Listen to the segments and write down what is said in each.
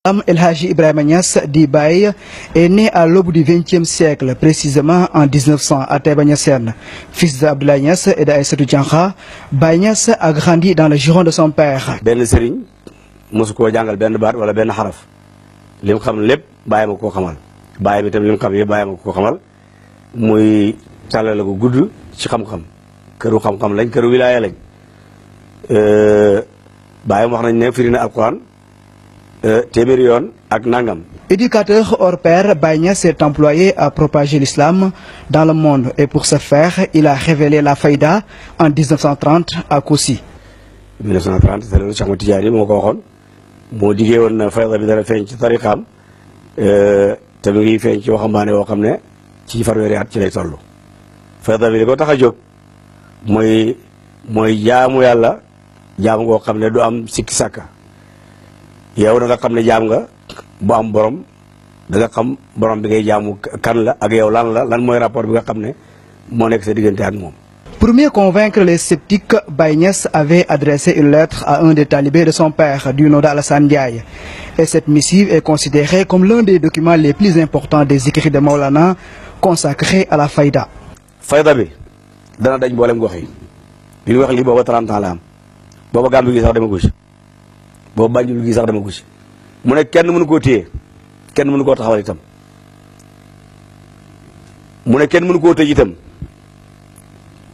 El Hadji Ibrahima Niass dit Baye est né à l'aube du XXe siècle, précisément en 1900 à Taïba Niassène. Fils d'Abdoulaye Niass et d'Aïssatou Diankha, Baye Niass a grandi dans le giron de son père. benn sëriñ mosu koo jàngal benn baat wala benn xaraf li mu xam lépp Baye ma ko xamal Baye bi tam li mu xam yëpp Baye ma ko xamal muy tàllale ko gudd ci xam-xam këru xam-xam lañ këru wilaaya lañ Baye wax nañ ne firi na alquran téeméeri yoon ak nangam. Éducateur hors pair, Baye Niass s'est employé à propager l'islam dans le monde et pour ce faire, il a révélé la Fayda en 1930 à Kossy. 1930 c'est le Cheikh Ahmed Tidiane moo ko waxoon moo diggee woon na Fayda bi dana feeñ ci tariqaam te mu ngi feeñ ci waxambaane woo xam ne ci fanweeri at ci lay toll. Fayda bi li ko tax a jóg mooy jaamu yàlla jaamu ngoo xam ne du am sikki sàkka yow da nga xam ne jaam nga bu am borom da nga xam borom bi ngay jaamu kan la ak yow lan mooy rapport bi nga xam ne moo nekk sa diggante ak moom. Pour mieux convaincre les sceptiques, Baye Niass avait adressé une lettre à un des talibés de son père, du nom d'Alassane Ndiaye. Et cette missive est considérée comme l'un des documents les plus importants des écrits de Maulana consacrés à la Fayda. Fayda bi dana daj mboolem gox yi bi ñu wax lii booba 30 ans la am booba Gàmbi gi sax dama gusi booba Banjul gi sax dama gusi mu ne kenn mënu koo téye kenn mënu koo taxawal itam mu ne kenn mënu koo tëj itam.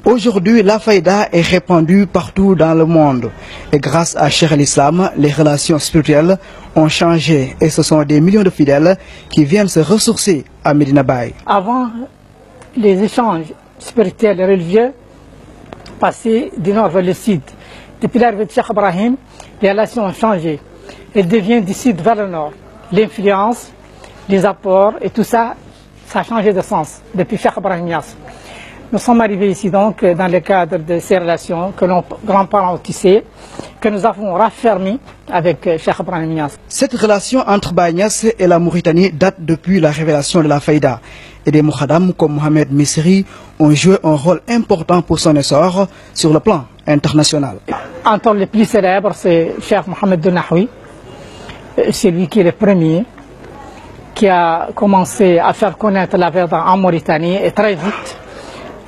Aujourd'hui, la Fayda est répandue partout dans le monde. Et grâce à Cheikh l'Islam, les relations spirituelles ont changé. Et ce sont des millions de fidèles qui viennent se ressourcer à Medina Baye. Avant, les échanges spirituels et religieux passaient du nord vers le sud. Depuis l'arrivée de Cheikh Ibrahim, les relations ont changé. Elles deviennent du sud vers le nord. L'influence, les apports et tout ça, ça a changé de sens depuis Cheikh Ibrahim Niass. Nous sommes arrivés ici donc dans le cadre de ces relations que nos grands-parents ont tissées, que nous avons raffermies avec Cheikh Ibrahim Niass. Cette relation entre Baye Niass et la Mauritanie date depuis la révélation de la Fayda. Et des Moukhadam comme Mohamed Misri ont joué un rôle important pour son essor sur le plan international. Entre les plus célèbres, c'est Cheikh Mohamed Nahoui, c'est lui qui est le premier, qui a commencé à faire connaître la Fayda en Mauritanie et très vite.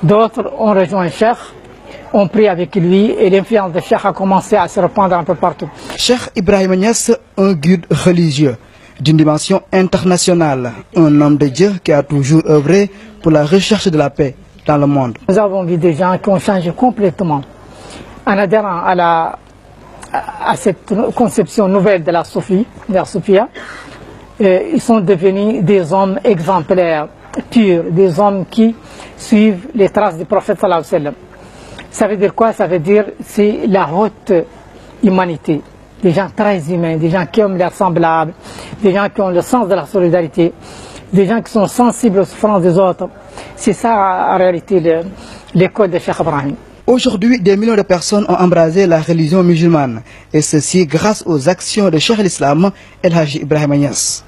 D'autres ont rejoint Cheikh, ont pris avec lui et l'influence de Cheikh a commencé à se répandre un peu partout. Cheikh Ibrahima Niass, un guide religieux d'une dimension internationale, un homme de Dieu qui a toujours œuvré pour la recherche de la paix dans le monde. Nous avons vu des gens qui ont changé complètement en adhérant à cette conception nouvelle de la Soufie, de la Soufia. Ils sont devenus des hommes exemplaires, purs, des hommes qui suivent les traces du prophète sallallahu alayhi wa sallam. Ça veut dire quoi? Ça veut dire c'est la haute humanité, des gens très humains, des gens qui aiment leurs semblables, des gens qui ont le sens de la solidarité, des gens qui sont sensibles aux souffrances des autres. C'est ça en réalité l'école de Cheikh Ibrahim. Aujourd'hui, des millions de personnes ont embrasé la religion musulmane, et ceci grâce aux actions de Cheikh l'Islam El Hadji Ibrahima Niass.